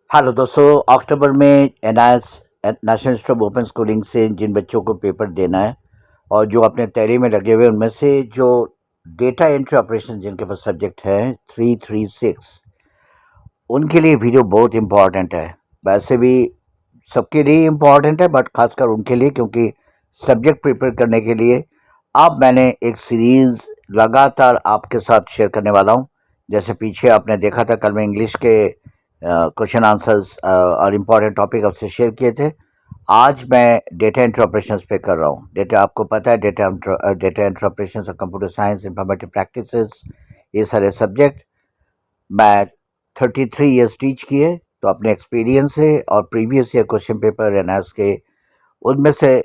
Hello दोस्तों। अक्टूबर में NIS national institute of open schooling से जिन बच्चों को पेपर देना है और जो अपने तैयारी में लगे हुए हैं, उनमें से जो डेटा एंट्री ऑपरेशन जिनके पास सब्जेक्ट है 336, उनके लिए वीडियो बहुत इम्पॉर्टेंट है। वैसे भी सबके लिए इम्पॉर्टेंट है, बट खासकर उनके लिए, क्योंकि सब्जेक्ट प्रिपेयर करने के लिए अब मैंने एक सीरीज लगातार आपके साथ शेयर करने वाला हूँ। जैसे पीछे आपने देखा था, कल मैं इंग्लिश के क्वेश्चन आंसर्स और इम्पॉर्टेंट टॉपिक आपसे शेयर किए थे। आज मैं डेटा एंट्री ऑपरेशंस पे कर रहा हूँ। डेटा आपको पता है, डेटा एंट्री ऑपरेशंस और कंप्यूटर साइंस, इंफॉर्मेटिव प्रैक्टिसेस, ये सारे सब्जेक्ट मैं 33 ईयर्स टीच किए। तो अपने एक्सपीरियंस से और previous year question paper NIS के, उनमें से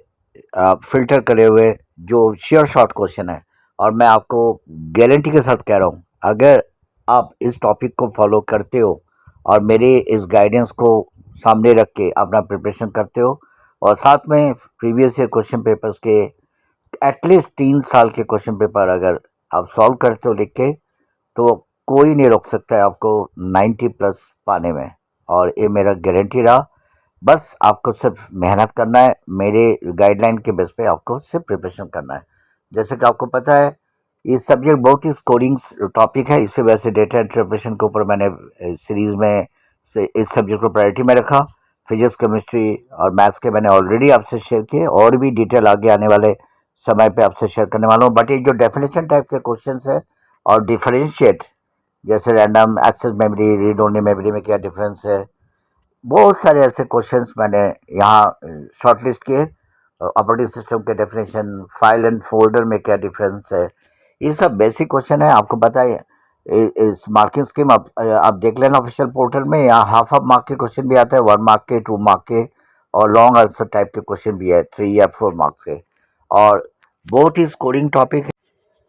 फ़िल्टर करे हुए जो श्योर शॉर्ट क्वेश्चन है, और मैं आपको गारंटी के साथ कह रहा हूँ, अगर आप इस टॉपिक को फॉलो करते हो और मेरे इस गाइडेंस को सामने रख के अपना प्रिपरेशन करते हो, और साथ में प्रीवियस ईयर क्वेश्चन पेपर्स के एटलीस्ट 3 साल के क्वेश्चन पेपर अगर आप सॉल्व करते हो लिख के, तो कोई नहीं रोक सकता है आपको 90 प्लस पाने में। और ये मेरा गारंटी रहा। बस आपको सिर्फ मेहनत करना है, मेरे गाइडलाइन के बेस पे आपको सिर्फ प्रिपरेशन करना है। जैसे कि आपको पता है, ये सब्जेक्ट बहुत ही स्कोरिंग टॉपिक है, इसी वजह से डेटा इंटरप्रेशन के ऊपर मैंने सीरीज में से इस सब्जेक्ट को प्रायोरिटी में रखा। फिजिक्स, केमिस्ट्री और मैथ्स के मैंने ऑलरेडी आपसे शेयर किए, और भी डिटेल आगे आने वाले समय पे आपसे शेयर करने वाला हूँ। बट ये जो डेफिनेशन टाइप के क्वेश्चन है और डिफरेंशिएट, जैसे random access memory, read only memory में क्या डिफरेंस है, बहुत सारे ऐसे क्वेश्चंस मैंने यहाँ शॉर्टलिस्ट किए। ऑपरेटिंग सिस्टम के डेफिनेशन, फाइल एंड फोल्डर में क्या डिफरेंस है, ये सब बेसिक क्वेश्चन है। आपको पता है, इस मार्किंग स्कीम आप देख लेना ऑफिशियल पोर्टल में। यहाँ हाफ ऑफ मार्क के क्वेश्चन भी आता है, 1 मार्क के, 2 मार्क के, और लॉन्ग आंसर टाइप के क्वेश्चन भी है, 3 या 4 मार्क्स के। और बहुत ही स्कोरिंग टॉपिक है।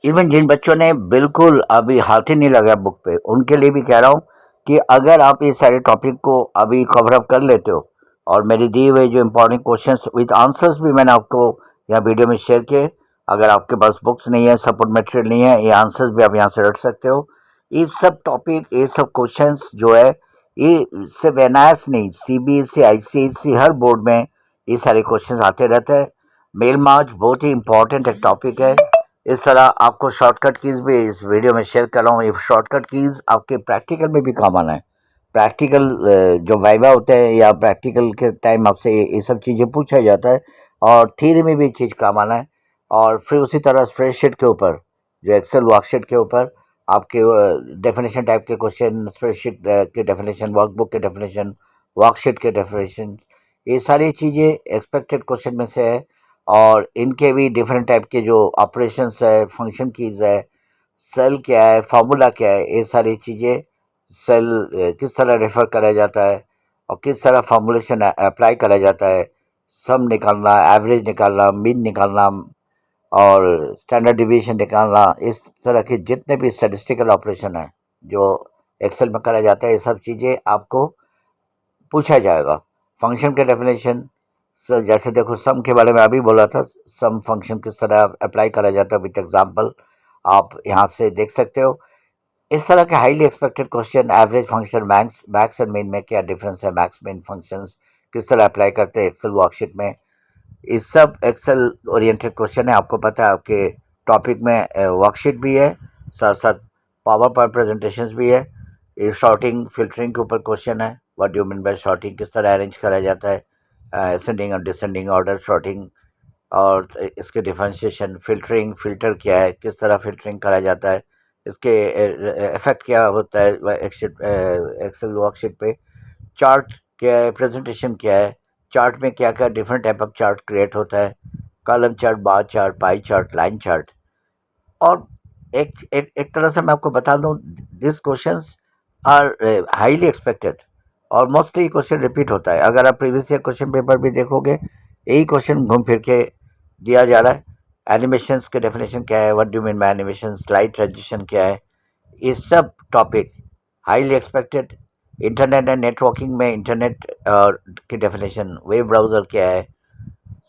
इवन जिन बच्चों ने बिल्कुल अभी हाथ ही नहीं लगाया बुक पे, उनके लिए भी कह रहा हूँ कि अगर आप ये सारे टॉपिक को अभी कवर अप कर लेते हो, और मेरी दिए हुए जो इम्पोर्टेंट क्वेश्चंस विद आंसर्स भी मैंने आपको यहाँ वीडियो में शेयर किए। अगर आपके पास बुक्स नहीं है, सपोर्ट मटेरियल नहीं है, ये आंसर्स भी आप यहाँ से रट सकते हो। ये सब टॉपिक, ये सब क्वेश्चंस जो है, ये सिर्फ एनआईएस नहीं, सीबीएसई, आईसीएसई, हर बोर्ड में ये सारे क्वेश्चंस आते रहते हैं। मेल मार्च बहुत ही इंपॉर्टेंट एक टॉपिक है। इस तरह आपको शॉर्टकट कीज़ भी इस वीडियो में शेयर कर रहा हूँ। ये शॉर्टकट कीज़ आपके प्रैक्टिकल में भी काम आना है। प्रैक्टिकल जो वाइवा होता है, या प्रैक्टिकल के टाइम आपसे ये सब चीज़ें पूछा जाता है, और थ्योरी में भी चीज़ काम आना है। और फिर उसी तरह स्प्रेडशीट के ऊपर, जो एक्सेल वर्कशीट के ऊपर आपके डेफिनेशन टाइप के क्वेश्चन, स्प्रेडशीट के डेफिनेशन, वर्कबुक के डेफिनेशन, वर्कशीट के डेफिनेशन, ये सारी चीज़ें एक्सपेक्टेड क्वेश्चन में से है। और इनके भी डिफरेंट टाइप के जो ऑपरेशंस है, फंक्शन कीज़ है, सेल क्या है, फार्मूला क्या है, ये सारी चीज़ें, सेल किस तरह रेफर करा जाता है, और किस तरह फार्मूलेशन अप्लाई करा जाता है, सम निकालना, एवरेज निकालना, मीन निकालना, और स्टैंडर्ड डिवीएशन निकालना, इस तरह के जितने भी स्टैटिस्टिकल ऑपरेशन है जो एक्सेल में करा जाता है, ये सब चीज़ें आपको पूछा जाएगा। फंक्शन के डेफिनेशन, जैसे देखो, सम के बारे में अभी बोला था, सम फंक्शन किस तरह अप्लाई करा जाता है विथ एग्जांपल, आप यहाँ से देख सकते हो। इस तरह के highly expected question, average function, max max and mean में क्या डिफरेंस है, मैक्स मीन फंक्शंस किस तरह अप्लाई करते हैं एक्सेल वर्कशीट में, ये सब एक्सेल ओरिएंटेड क्वेश्चन है। आपको पता है, आपके टॉपिक में वर्कशीट भी है, साथ साथ पावर पॉइंट प्रेजेंटेशंस भी है। ये शॉर्टिंग, फिल्टरिंग के ऊपर क्वेश्चन है। What do you mean by sorting, किस तरह अरेंज करा जाता है, असेंडिंग और डिसेंडिंग ऑर्डर शॉर्टिंग, और इसके डिफरेंशिएशन, फिल्टरिंग, फिल्टर क्या है, किस तरह फिल्टरिंग करा जाता है, इसके इफेक्ट क्या होता है एक्सेल वर्कशीट पे, चार्ट क्या है, प्रेजेंटेशन क्या है, चार्ट में क्या क्या different type of chart create होता है, column chart, bar chart, pie chart, line chart. और एक तरह से मैं आपको बता दूं, this questions are highly expected, और मोस्टली क्वेश्चन रिपीट होता है। अगर आप प्रीवियस ईयर क्वेश्चन पेपर भी देखोगे, यही क्वेश्चन घूम फिर के दिया जा रहा है। एनिमेशंस के डेफिनेशन क्या है, what do mean by animation, slide transition क्या है, ये सब topic highly expected. Internet and networking में इंटरनेट और की डेफिनेशन, वेब ब्राउज़र क्या है,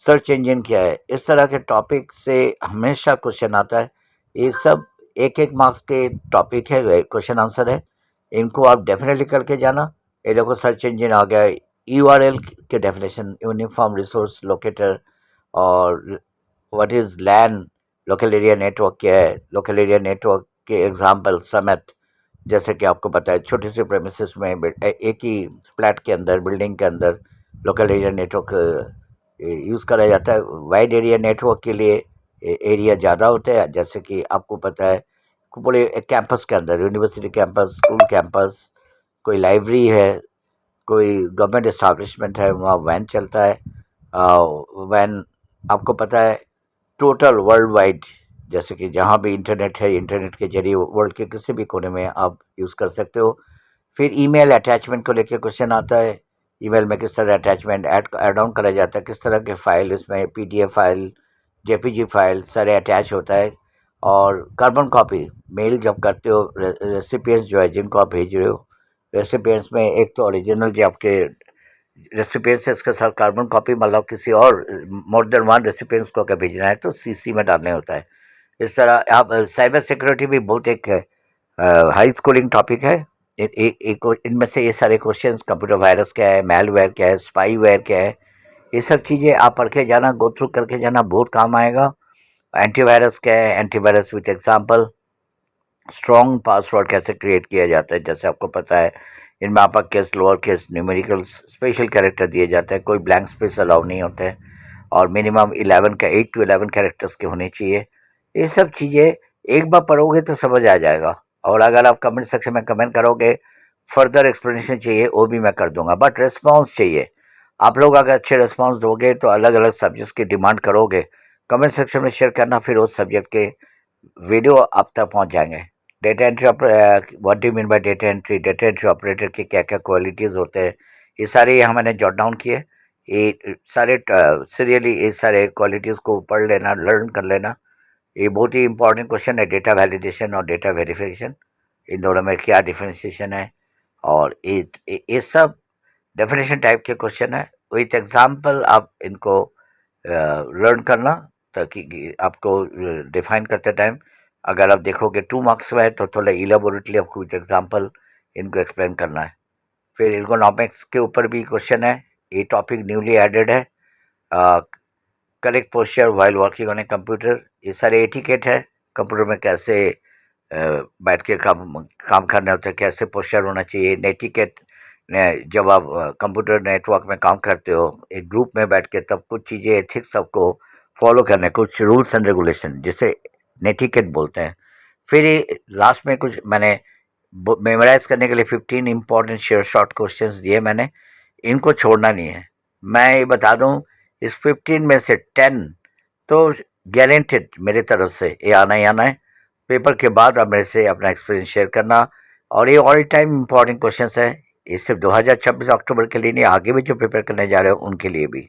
सर्च इंजन क्या है, इस तरह के टॉपिक से हमेशा क्वेश्चन आता है। ये सब एक एक मार्क्स के टॉपिक है, क्वेश्चन आंसर है। इनको आप डेफिनेटली करके जाना। ये देखो सर्च इंजन आ गया, यूआरएल के डेफिनेशन, यूनिफॉर्म रिसोर्स लोकेटर, और what is LAN, local area network क्या है, लोकल एरिया नेटवर्क के एग्जांपल समेत, जैसे कि आपको पता है छोटे से प्रेमिसेस में एक ही फ्लैट के अंदर, बिल्डिंग के अंदर लोकल एरिया नेटवर्क यूज़ करा जाता है। वाइड एरिया नेटवर्क के लिए एरिया ज़्यादा होता है, जैसे कि आपको पता है पूरे कैंपस के अंदर, यूनिवर्सिटी कैंपस, स्कूल कैंपस, कोई लाइब्रेरी है, कोई गवर्नमेंट इस्टेब्लिशमेंट है, वहाँ वैन चलता है। वैन आपको पता है टोटल वर्ल्ड वाइड, जैसे कि जहाँ भी इंटरनेट है, इंटरनेट के जरिए वर्ल्ड के किसी भी कोने में आप यूज़ कर सकते हो। फिर ईमेल अटैचमेंट को लेकर क्वेश्चन आता है, ईमेल में किस तरह अटैचमेंट ऐड ऑन करा जाता है, किस तरह के फाइल, इसमें पीडीएफ फाइल, जेपीजी फाइल सारे अटैच होता है। और कार्बन कॉपी मेल जब करते हो, रेसिपिएंट्स जो है जिनको आप भेज रहे हो, रेसिपिएंट्स में एक तो ओरिजिनल जो आपके रेसिपिएंट्स है, इसके साथ कार्बन कॉपी, मतलब किसी और मोर देन वन रेसिपिएंट्स को अगर भेजना है तो सीसी में डालने होता है। इस तरह आप साइबर सिक्योरिटी भी बहुत एक हाई स्कूलिंग टॉपिक है। इनमें से ये सारे क्वेश्चंस, कंप्यूटर वायरस क्या है, मैलवेयर क्या है, स्पाईवेयर क्या है, ये सब चीज़ें आप पढ़ के जाना, गो थ्रू करके जाना, बहुत काम आएगा। एंटीवायरस क्या है, antivirus with example, strong password कैसे क्रिएट किया जाता है, जैसे आपको पता है इनमें upper case, lower case, numerical, special character दिए जाते हैं, कोई ब्लैंक स्पेस अलाउ नहीं होते हैं, और मिनिमम 11 का 8 to 11 कैरेक्टर्स के होने चाहिए। ये सब चीज़ें एक बार पढ़ोगे तो समझ आ जाएगा, और अगर आप कमेंट सेक्शन में कमेंट करोगे, फर्दर एक्सप्लेनेशन चाहिए, वो भी मैं कर दूंगा, बट रिस्पॉन्स चाहिए। आप लोग अगर अच्छे रिस्पॉन्स दोगे तो अलग अलग सब्जेक्ट्स की डिमांड करोगे, कमेंट सेक्शन में शेयर करना, फिर उस सब्जेक्ट के वीडियो आप तक पहुंच जाएंगे। Data entry, what do mean by data entry operator के क्या क्या क्वालिटीज़ होते हैं, ये सारे यहाँ मैंने जॉट डाउन किए। ये सारे सीरियली ये सारे क्वालिटीज़ को पढ़ लेना, लर्न कर लेना। ये बहुत ही इंपॉर्टेंट क्वेश्चन है, डेटा वैलिडेशन और डेटा वेरिफिकेशन, इन दोनों में क्या डिफरेंशिएशन है, और ये सब डेफिनेशन टाइप के क्वेश्चन है। विथ एग्जाम्पल आप इनको लर्न करना, ताकि आपको डिफाइन करते टाइम अगर आप देखोगे 2 मार्क्स में है तो थोड़ा इलेबोरेटली आपको विथ एग्जाम्पल इनको एक्सप्लेन करना है। फिर इर्गोनॉमिक्स के ऊपर भी क्वेश्चन है, ये टॉपिक न्यूली एडेड है। Correct posture while working on a computer, ये सारे एटिकेट है, कंप्यूटर में कैसे बैठ के काम करना होता है, कैसे पोस्चर होना चाहिए, नेटिकेट, जब आप कंप्यूटर नेटवर्क में काम करते हो एक ग्रुप में बैठ के, तब कुछ चीज़ें एथिक्स सबको फॉलो करना है, कुछ रूल्स एंड रेगुलेशन जिसे नेटिकेट बोलते हैं। फिर ये लास्ट में कुछ मैंने मेमोराइज करने के लिए 15 इंपॉर्टेंट शॉर्ट क्वेश्चंस दिए मैंने, इनको छोड़ना नहीं है। मैं ये बता दूं, इस 15 में से 10 तो गारंटेड मेरे तरफ से ये आना ही आना है। पेपर के बाद आप मेरे से अपना एक्सपीरियंस शेयर करना, और ये ऑल टाइम इंपॉर्टेंट क्वेश्चंस है, ये सिर्फ 2026 अक्टूबर के लिए नहीं, आगे भी जो प्रिपेयर करने जा रहे हो उनके लिए भी।